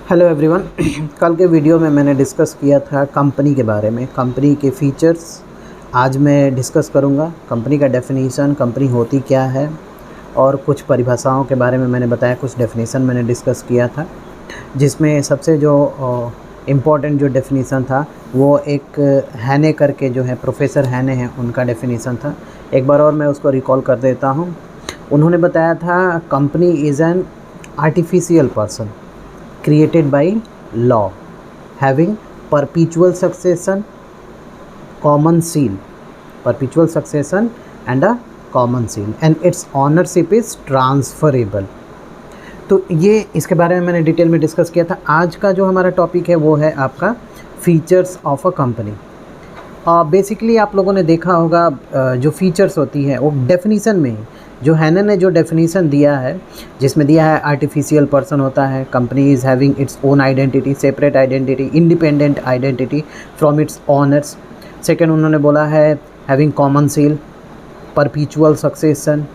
Hello everyone. कल के video में मैंने डिस्कस किया था कंपनी के बारे में, कंपनी के फीचर्स। आज मैं डिस्कस करूंगा कंपनी का डेफिनेशन, कंपनी होती क्या है, और कुछ परिभाषाओं के बारे में मैंने बताया, कुछ डेफिनेशन मैंने डिस्कस किया था, जिसमें सबसे जो इम्पोर्टेंट जो डेफिनेशन था वो एक हैने करके जो है प्रोफेसर हैने हैं, उनका डेफिनेशन था। एक बार और मैं उसको रिकॉल कर देता हूँ। उन्होंने बताया था company is an artificial person created by law having perpetual succession, common seal, perpetual succession and a common seal, and its ownership is transferable। तो ये इसके बारे में मैंने डिटेल में डिस्कस किया था। आज का जो हमारा टॉपिक है वो है आपका features of a company. Basically आप लोगों ने देखा होगा जो फीचर्स होती है वो डेफिनीसन में ही, जो हैने ने जो डेफिनीसन दिया है, जिसमें दिया है आर्टिफिशियल पर्सन होता है, company is having its own identity, separate identity, independent identity from its honours. Second उन्होंने बोला है हैविंग कॉमन सील, परपीचुअल सक्सेशन,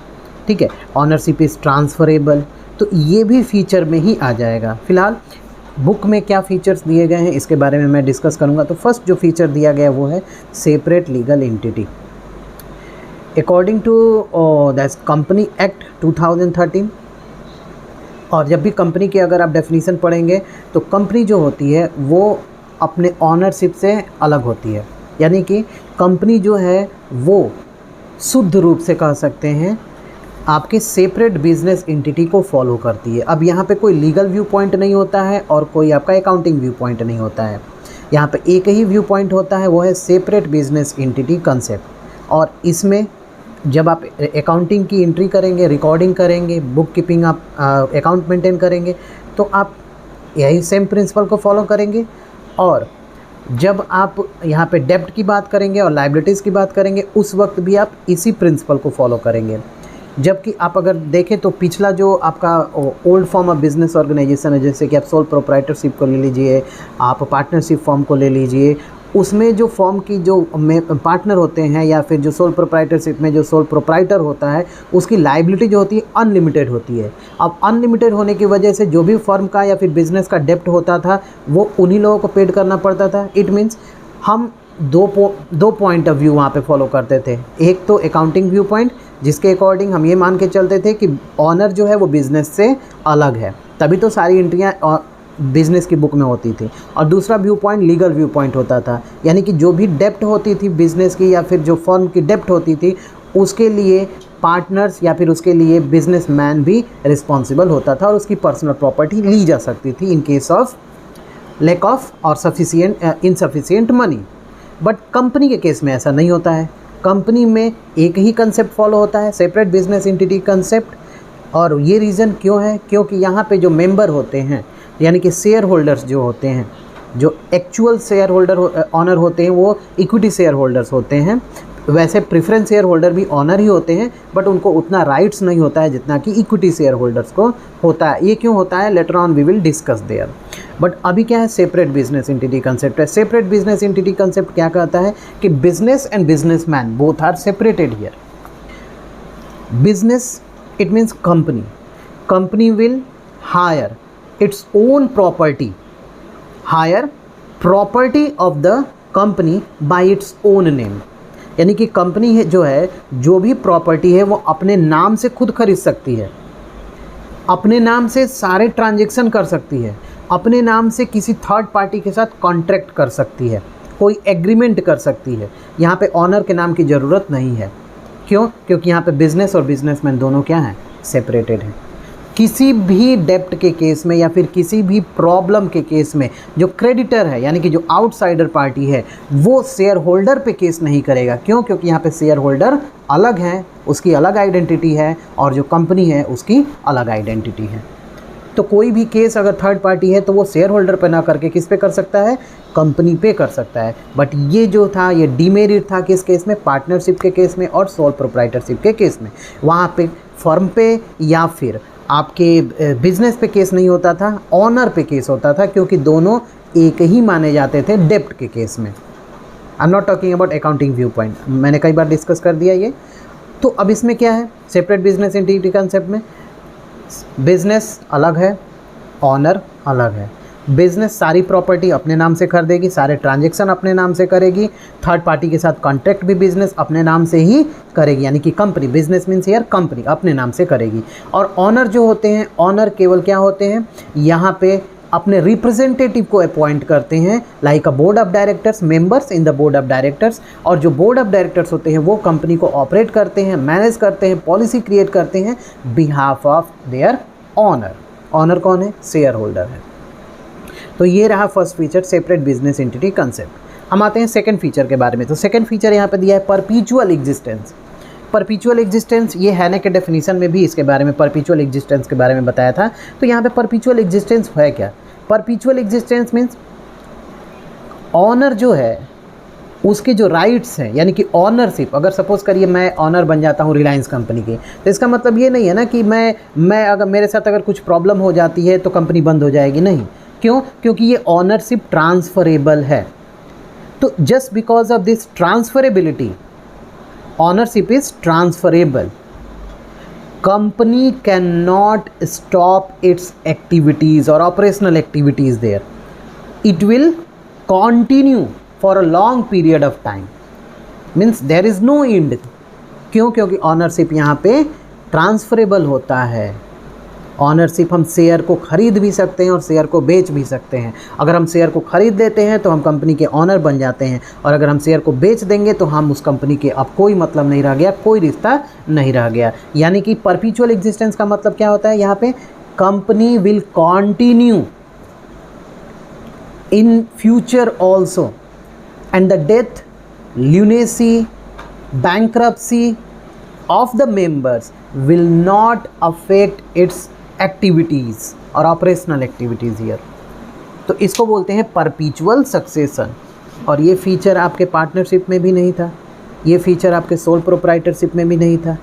ठीक है, ऑनरशिप इज़ ट्रांसफरेबल। तो ये भी फीचर में ही आ जाएगा। फिलहाल बुक में क्या फ़ीचर्स दिए गए हैं इसके बारे में मैं डिस्कस करूंगा। तो फर्स्ट जो फीचर दिया गया वो है separate legal entity. According to that's company act 2013, और जब भी कंपनी की अगर आप डेफिनीशन पढ़ेंगे तो कंपनी जो होती है वो अपने ऑनरशिप से अलग होती है, यानी कि कंपनी जो है वो शुद्ध रूप से कह सकते हैं आपके सेपरेट बिजनेस एंटिटी को फॉलो करती है। अब यहाँ पे कोई लीगल व्यू पॉइंट नहीं होता है और कोई आपका अकाउंटिंग व्यू पॉइंट नहीं होता है। यहाँ पे एक ही व्यू पॉइंट होता है, वो है सेपरेट बिजनेस एंटिटी कंसेप्ट। और इसमें जब आप अकाउंटिंग की एंट्री करेंगे, रिकॉर्डिंग करेंगे, बुक कीपिंग, आप अकाउंट मेंटेन करेंगे, तो आप यही सेम प्रिंसिपल को फॉलो करेंगे। और जब आप यहाँ पे डेब्ट की बात करेंगे और लायबिलिटीज़ की बात करेंगे, उस वक्त भी आप इसी प्रिंसिपल को फॉलो करेंगे। जबकि आप अगर देखें तो पिछला जो आपका old form of business organisation है, जैसे कि आप सोल प्रोप्राइटरशिप को ले लीजिए, आप पार्टनरशिप फॉर्म को ले लीजिए, उसमें जो फॉर्म की जो पार्टनर होते हैं या फिर जो सोल प्रोप्राइटरशिप में जो सोल प्रोप्राइटर होता है, उसकी लायबिलिटी जो होती है अनलिमिटेड होती है। अब अनलिमिटेड होने की वजह से जो भी फर्म का या फिर बिजनेस का डेप्ट होता था वो उन्हीं लोगों को पेड करना पड़ता था। इट मीन्स हम दो पॉइंट ऑफ व्यू वहाँ पे फॉलो करते थे। एक तो अकाउंटिंग व्यू पॉइंट, जिसके अकॉर्डिंग हम ये मान के चलते थे कि ऑनर जो है वो बिज़नेस से अलग है, तभी तो सारी एंट्रियाँ बिज़नेस की बुक में होती थी। और दूसरा view point legal view point होता था, यानी कि जो भी डेप्ट होती थी बिज़नेस की या फिर जो फर्म की डेप्ट होती थी, उसके लिए पार्टनर्स या फिर उसके लिए बिजनेसमैन भी रिस्पॉन्सिबल होता था और उसकी पर्सनल प्रॉपर्टी ली जा सकती थी in case of lack of और इनसफिशिएंट मनी। बट कंपनी के केस में ऐसा नहीं होता है। कंपनी में एक ही कंसेप्ट फॉलो होता है, सेपरेट बिजनेस एंटिटी कंसेप्ट। और ये रीज़न क्यों है? क्योंकि यहाँ पे जो मेंबर होते हैं, यानी कि शेयर होल्डर्स जो होते हैं, जो एक्चुअल शेयर होल्डर ऑनर होते हैं, वो इक्विटी शेयर होल्डर्स होते हैं। वैसे प्रेफरेंस शेयर होल्डर भी ऑनर ही होते हैं, बट उनको उतना राइट्स नहीं होता है जितना कि इक्विटी शेयर होल्डर्स को होता है। ये क्यों होता है, later on we will discuss there. But अभी क्या है, सेपरेट बिजनेस एंटिटी कंसेप्ट है। सेपरेट बिजनेस एंटिटी कंसेप्ट क्या कहता है कि business and businessman both are separated here. Business it means company will hire its own property, hire property of the company by its own name. यानी कि company है जो है, जो भी प्रॉपर्टी है वो अपने नाम से खुद खरीद सकती है, अपने नाम से सारे ट्रांजैक्शन कर सकती है, अपने नाम से किसी थर्ड पार्टी के साथ कॉन्ट्रैक्ट कर सकती है, कोई एग्रीमेंट कर सकती है। यहाँ पे ऑनर के नाम की ज़रूरत नहीं है। क्यों? क्योंकि यहाँ पे बिजनेस और बिजनेसमैन दोनों क्या हैं, सेपरेटेड हैं। किसी भी डेप्ट के केस में या फिर किसी भी प्रॉब्लम के केस में जो क्रेडिटर है, यानी कि जो आउटसाइडर पार्टी है, वो शेयर होल्डर पे केस नहीं करेगा। क्यों? क्योंकि यहाँ पे शेयर होल्डर अलग है, उसकी अलग आइडेंटिटी है, और जो कंपनी है उसकी अलग आइडेंटिटी है। तो कोई भी केस अगर थर्ड पार्टी है तो वो शेयर होल्डर पे ना करके किस पे कर सकता है, कंपनी पे कर सकता है। बट ये जो था ये डीमेरिट था किस केस में, पार्टनरशिप के केस में और सोल प्रोप्राइटरशिप के केस में। वहाँ पे फर्म पे या फिर आपके बिजनेस पे केस नहीं होता था, ऑनर पे केस होता था, क्योंकि दोनों एक ही माने जाते थे डेप्ट के केस में। I am not talking about accounting view point, मैंने कई बार डिस्कस कर दिया ये। तो अब इसमें क्या है, सेपरेट बिजनेस एंटिटी कंसेप्ट में बिजनेस अलग है, ऑनर अलग है। बिजनेस सारी प्रॉपर्टी अपने नाम से खरीदेगी, सारे ट्रांजैक्शन अपने नाम से करेगी, थर्ड पार्टी के साथ कॉन्ट्रैक्ट भी बिजनेस अपने नाम से ही करेगी, यानी कि कंपनी, बिजनेस मीन्स यार कंपनी अपने नाम से करेगी। और ऑनर जो होते हैं, ऑनर केवल क्या होते हैं, यहाँ पे अपने रिप्रेजेंटेटिव को अपॉइंट करते हैं, like a board of directors, members in the board of directors. और जो बोर्ड ऑफ डायरेक्टर्स होते हैं वो कंपनी को ऑपरेट करते हैं, मैनेज करते हैं, पॉलिसी क्रिएट करते हैं behalf of their owner. Owner कौन है, शेयर होल्डर है। तो ये रहा first feature, separate business entity concept. हम आते हैं सेकंड फीचर के बारे में। तो सेकंड फीचर यहाँ पे दिया है परपीचुअल एग्जिस्टेंस। परपीचुअल एग्जिस्टेंस, ये हैने के डेफिनेशन में भी इसके बारे में, परपीचुअल एग्जिस्टेंस के बारे में बताया था। तो यहाँ पे परपीचुअल एग्जिस्टेंस है क्या? परपीचुअल एग्जिस्टेंस मीन्स ऑनर जो है उसके जो राइट्स हैं, यानी कि ऑनरशिप, अगर सपोज करिए मैं ऑनर बन जाता हूँ रिलायंस कंपनी के, तो इसका मतलब ये नहीं है ना कि मैं अगर मेरे साथ अगर कुछ प्रॉब्लम हो जाती है तो कंपनी बंद हो जाएगी, नहीं। क्यों? क्योंकि ये ऑनरशिप ट्रांसफरेबल है। तो just because of this transferability, ownership is transferable, company can not stop its activities और operational activities there, it will continue for a long period of time, means there is no end. क्यों? क्योंकि ownership यहाँ पे transferable होता है। Ownership, हम share को खरीद भी सकते हैं और शेयर को बेच भी सकते हैं। अगर हम शेयर को खरीद लेते हैं तो हम कंपनी के ऑनर बन जाते हैं, और अगर हम शेयर को बेच देंगे तो हम उस कंपनी के अब कोई मतलब नहीं रह गया, कोई रिश्ता नहीं रह गया। यानी कि परपीचुअल एग्जिस्टेंस का मतलब क्या होता है यहाँ पे, company will continue in future also, and the death, lunacy, bankruptcy of the members will not affect its activities or operational activities here. तो इसको बोलते हैं परपीचुअल सक्सेशन। और ये फीचर आपके पार्टनरशिप में भी नहीं था, ये फीचर आपके सोल प्रोप्राइटरशिप में भी नहीं था,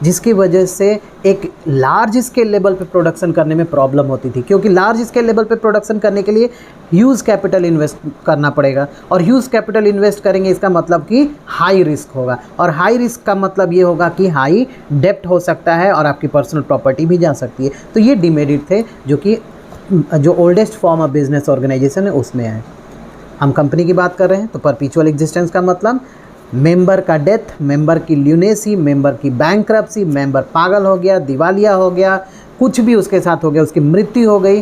जिसकी वजह से एक लार्ज स्केल लेवल पे प्रोडक्शन करने में प्रॉब्लम होती थी। क्योंकि लार्ज स्केल लेवल पे प्रोडक्शन करने के लिए ह्यूज कैपिटल इन्वेस्ट करना पड़ेगा, और ह्यूज कैपिटल इन्वेस्ट करेंगे इसका मतलब कि हाई रिस्क होगा, और हाई रिस्क का मतलब ये होगा कि हाई डेप्ट हो सकता है और आपकी पर्सनल प्रॉपर्टी भी जा सकती है। तो ये डिमेरिट थे जो oldest form of business organisation है उसमें है। हम कंपनी की बात कर रहे हैं, तो परपीचुअल एग्जिस्टेंस का मतलब मेंबर का डेथ, मेंबर की ल्यूनेसी, मेंबर की बैंक्रप्सी, मेंबर पागल हो गया, दिवालिया हो गया, कुछ भी उसके साथ हो गया, उसकी मृत्यु हो गई,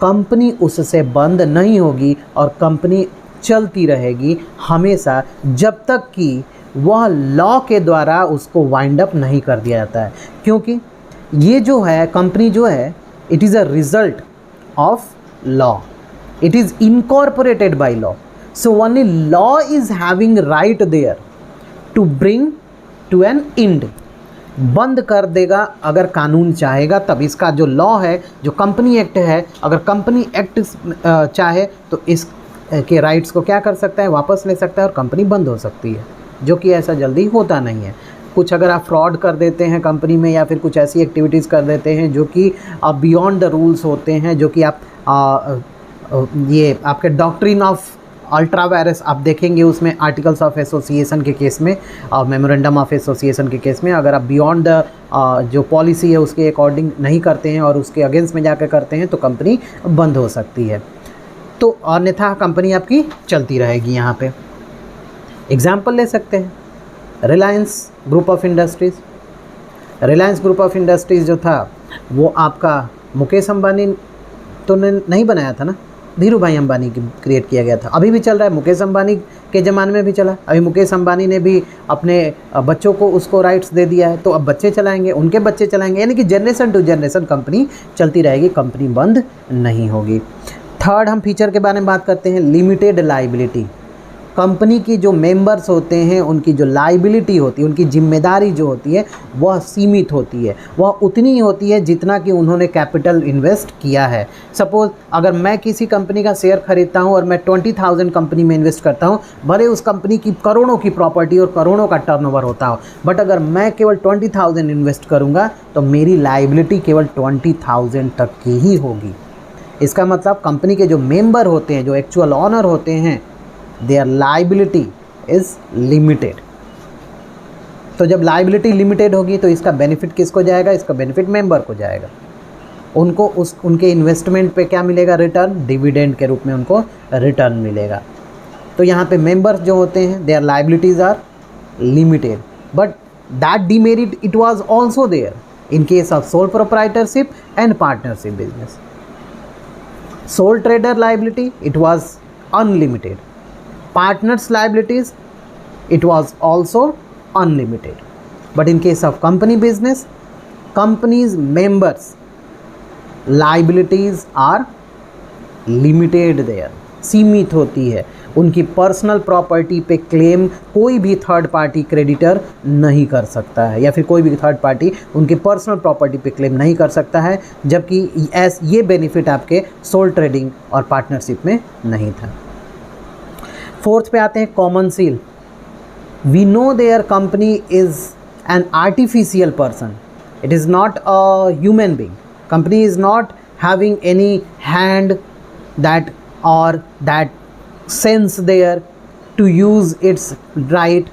कंपनी उससे बंद नहीं होगी और कंपनी चलती रहेगी हमेशा, जब तक कि वह लॉ के द्वारा उसको वाइंड अप नहीं कर दिया जाता है। क्योंकि ये जो है कंपनी जो है, it is a result of law, it is incorporated by law, so only law is having right there to bring to an end। बंद कर देगा अगर कानून चाहेगा, तब इसका जो लॉ है, जो कंपनी एक्ट है, अगर कंपनी एक्ट चाहे तो इस के राइट्स को क्या कर सकता है, वापस ले सकता है और कंपनी बंद हो सकती है, जो कि ऐसा जल्दी होता नहीं है। कुछ अगर आप फ्रॉड कर देते हैं कंपनी में, या फिर कुछ ऐसी एक्टिविटीज़ कर देते हैं जो कि बियॉन्ड द रूल्स होते हैं, जो कि आप ये आपके डॉक्ट्रिन ऑफ अल्ट्रा वायरस आप देखेंगे, उसमें आर्टिकल्स ऑफ एसोसिएशन के केस में और मेमोरेंडम ऑफ एसोसिएशन के केस में, अगर आप बियॉन्ड द जो पॉलिसी है उसके अकॉर्डिंग नहीं करते हैं और उसके अगेंस्ट में जाकर करते हैं, तो कंपनी बंद हो सकती है। तो अन्यथा कंपनी आपकी चलती रहेगी। यहाँ पे एग्जाम्पल ले सकते हैं, Reliance group of industries. Reliance group of industries जो था वो आपका मुकेश अंबानी तो नहीं बनाया था ना, धीरू भाई अंबानी की क्रिएट किया गया था। अभी भी चल रहा है, मुकेश अंबानी के ज़माने में भी चला। अभी मुकेश अंबानी ने भी अपने बच्चों को उसको राइट्स दे दिया है, तो अब बच्चे चलाएंगे, उनके बच्चे चलाएंगे, यानी कि जनरेशन टू जनरेशन कंपनी चलती रहेगी, कंपनी बंद नहीं होगी। थर्ड हम फीचर के बारे में बात करते हैं, लिमिटेड लाइबिलिटी। कंपनी की जो मेंबर्स होते हैं उनकी जो लाइबिलिटी होती है, उनकी जिम्मेदारी जो होती है वह सीमित होती है, वह उतनी ही होती है जितना कि उन्होंने कैपिटल इन्वेस्ट किया है। सपोज़ अगर मैं किसी कंपनी का शेयर खरीदता हूं और मैं 20,000 कंपनी में इन्वेस्ट करता हूं, भले उस कंपनी की करोड़ों की प्रॉपर्टी और करोड़ों का टर्नओवर होता हो, बट अगर मैं केवल 20,000 इन्वेस्ट करूँगा तो मेरी लाइबिलिटी केवल 20,000 तक की ही होगी। इसका मतलब कंपनी के जो मेंबर होते हैं, जो एक्चुअल ऑनर होते हैं, their liability is limited। तो जब लाइबिलिटी लिमिटेड होगी तो इसका बेनिफिट किसको जाएगा, इसका बेनिफिट मेंबर को जाएगा। उनको उनके इन्वेस्टमेंट पे क्या मिलेगा? रिटर्न, डिविडेंड के रूप में उनको रिटर्न मिलेगा। तो यहाँ पे मेंबर्स जो होते हैं, their liabilities are limited, but that demerit it was also there in case of sole proprietorship and partnership business. Sole trader liability it was unlimited, partners liabilities it was also unlimited, but in case of company business, company's members liabilities are limited there, सीमित होती है। उनकी personal property पे claim कोई भी third party creditor नहीं कर सकता है, या फिर कोई भी थर्ड पार्टी उनकी पर्सनल प्रॉपर्टी पे क्लेम नहीं कर सकता है, जबकि ये बेनिफिट आपके सोल ट्रेडिंग और पार्टनरशिप में नहीं था। फोर्थ पे आते हैं common seal. We know their company is an artificial person. It is not a human being. Company is not having any hand that or that sense there to use its right.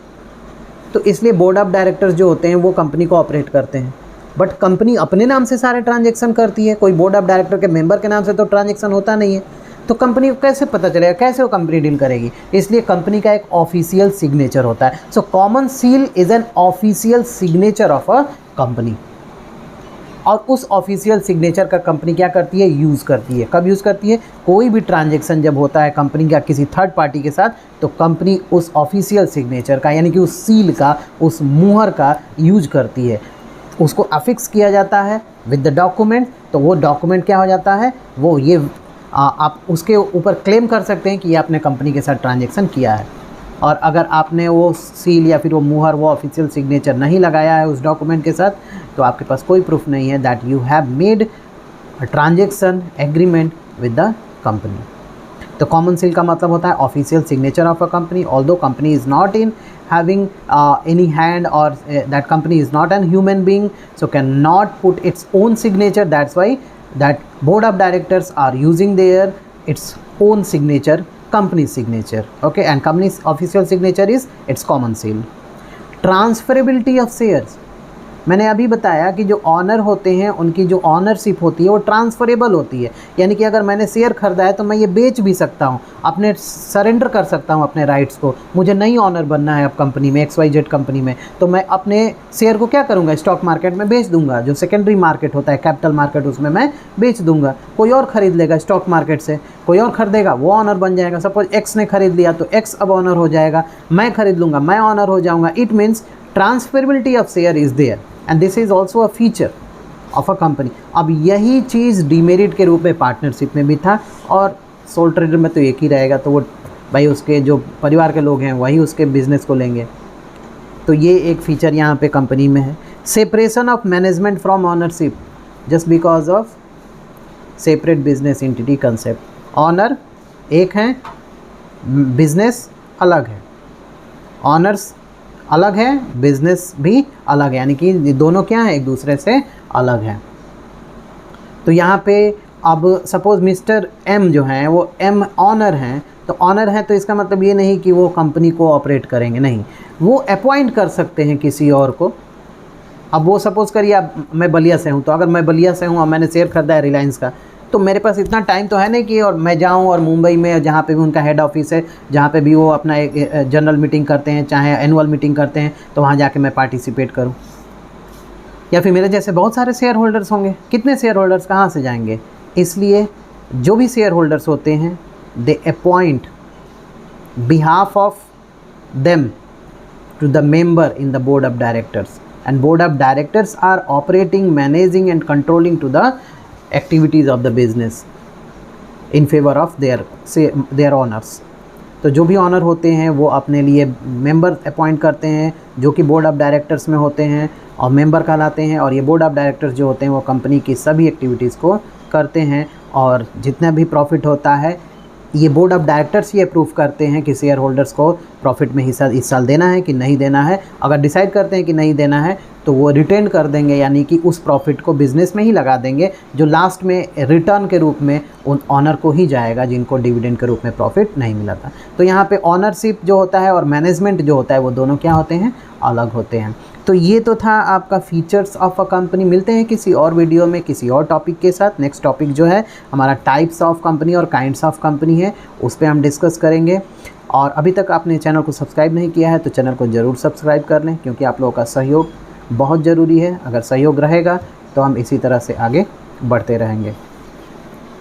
तो इसलिए board of directors जो होते हैं वो company को operate करते हैं, but company अपने नाम से सारे ट्रांजेक्शन करती है। कोई बोर्ड ऑफ डायरेक्टर के मेंबर के नाम से तो ट्रांजेक्शन होता नहीं है, तो कंपनी को कैसे पता चलेगा, कैसे वो कंपनी डील करेगी? इसलिए कंपनी का एक ऑफिशियल सिग्नेचर होता है। So common seal is an official signature of a company, और उस ऑफिशियल सिग्नेचर का कंपनी क्या करती है? यूज़ करती है। कब यूज़ करती है? कोई भी ट्रांजेक्शन जब होता है कंपनी का किसी थर्ड पार्टी के साथ, तो कंपनी उस ऑफिशियल सिग्नेचर का, यानी कि उस सील का, उस मुहर का यूज करती है। उसको अफिक्स किया जाता है विद द डॉक्यूमेंट, तो वो डॉक्यूमेंट क्या हो जाता है? वो ये आप उसके ऊपर क्लेम कर सकते हैं कि ये आपने कंपनी के साथ ट्रांजेक्शन किया है। और अगर आपने वो सील या फिर वो मुहर, वो ऑफिशियल सिग्नेचर नहीं लगाया है उस डॉक्यूमेंट के साथ, तो आपके पास कोई प्रूफ नहीं है that you have made a transaction agreement with the company. तो कॉमन सील का मतलब होता है official signature of a company, although company is not in having any hand, or that company is not an human being, so cannot put its own signature. That's why that board of directors are using their its own signature, company signature, okay, and company's official signature is its common seal. Transferability of shares, मैंने अभी बताया कि जो honour होते हैं उनकी जो ownership होती है वो ट्रांसफरेबल होती है, यानी कि अगर मैंने शेयर खरीदा है तो मैं ये बेच भी सकता हूँ, अपने सरेंडर कर सकता हूँ अपने राइट्स को। मुझे नई ऑनर बनना है अब कंपनी में, XYZ कंपनी में, तो मैं अपने शेयर को क्या करूँगा? स्टॉक मार्केट में बेच दूंगा। जो सेकेंडरी मार्केट होता है, कैपिटल मार्केट, उसमें मैं बेच दूंगा। कोई और ख़रीद लेगा स्टॉक मार्केट से, कोई और खरीदेगा, वो ऑनर बन जाएगा। सपोज X ने खरीद लिया तो X अब ऑनर हो जाएगा, मैं खरीद लूँगा, मैं ऑनर हो जाऊँगा। It means transferability of share is there and this is also a feature of a company. अब यही चीज़ डीमेरिट के रूप में पार्टनरशिप में भी था, और सोल ट्रेडर में तो एक ही रहेगा, तो वो भाई उसके जो परिवार के लोग हैं वही उसके बिजनेस को लेंगे। तो ये एक फ़ीचर यहाँ पे कंपनी में है। Separation of management from ownership just because of separate business entity concept. Owner एक हैं, बिजनेस अलग है, ऑनर्स अलग है, बिजनेस भी अलग है, यानी कि दोनों क्या हैं? एक दूसरे से अलग हैं। तो यहाँ पे अब सपोज़ मिस्टर M जो हैं वो M ऑनर हैं, तो ऑनर हैं तो इसका मतलब ये नहीं कि वो कंपनी को ऑपरेट करेंगे, नहीं, वो अपॉइंट कर सकते हैं किसी और को। अब वो सपोज़ करिए अब मैं बलिया से हूँ, तो अगर मैं बलिया से हूँ और मैंने शेयर खरीदा है रिलायंस का, तो मेरे पास इतना टाइम तो है नहीं कि और मैं जाऊं और मुंबई में जहाँ पे भी उनका हेड ऑफिस है, जहाँ पे भी वो अपना एक जनरल मीटिंग करते हैं, चाहे एनुअल मीटिंग करते हैं, तो वहाँ जाके मैं पार्टिसिपेट करूँ। या फिर मेरे जैसे बहुत सारे शेयर होल्डर्स होंगे, कितने शेयर होल्डर्स कहाँ से जाएंगे? इसलिए जो भी शेयर होल्डर्स होते हैं they appoint behalf of them to the member in the board of directors, and board of directors are operating, managing and controlling to the activities of the business in favour of their owners. तो जो भी honour होते हैं वो अपने लिए member appoint करते हैं जो कि बोर्ड ऑफ डायरेक्टर्स में होते हैं और मेंबर कहलाते हैं, और ये बोर्ड ऑफ डायरेक्टर्स जो होते हैं वो कंपनी की सभी एक्टिविटीज़ को करते हैं, और जितना भी प्रॉफिट होता है ये बोर्ड ऑफ डायरेक्टर्स ये अप्रूव करते हैं कि शेयर होल्डर्स को प्रॉफिट में हिस्सा इस साल देना है कि नहीं देना है। अगर डिसाइड करते हैं कि नहीं देना है तो वो रिटेन कर देंगे, यानी कि उस प्रॉफिट को बिजनेस में ही लगा देंगे, जो लास्ट में रिटर्न के रूप में उन ऑनर को ही जाएगा जिनको डिविडेंड के रूप में प्रॉफिट नहीं मिला था। तो यहाँ पे ऑनरशिप जो होता है और मैनेजमेंट जो होता है वो दोनों क्या होते हैं? अलग होते हैं। तो ये तो था आपका फीचर्स ऑफ अ कंपनी। मिलते हैं किसी और वीडियो में किसी और टॉपिक के साथ। नेक्स्ट टॉपिक जो है हमारा टाइप्स ऑफ कंपनी और काइंड्स ऑफ कंपनी है, उस पर हम डिस्कस करेंगे। और अभी तक आपने चैनल को सब्सक्राइब नहीं किया है तो चैनल को ज़रूर सब्सक्राइब कर लें, क्योंकि आप लोगों का सहयोग बहुत ज़रूरी है। अगर सहयोग रहेगा तो हम इसी तरह से आगे बढ़ते रहेंगे।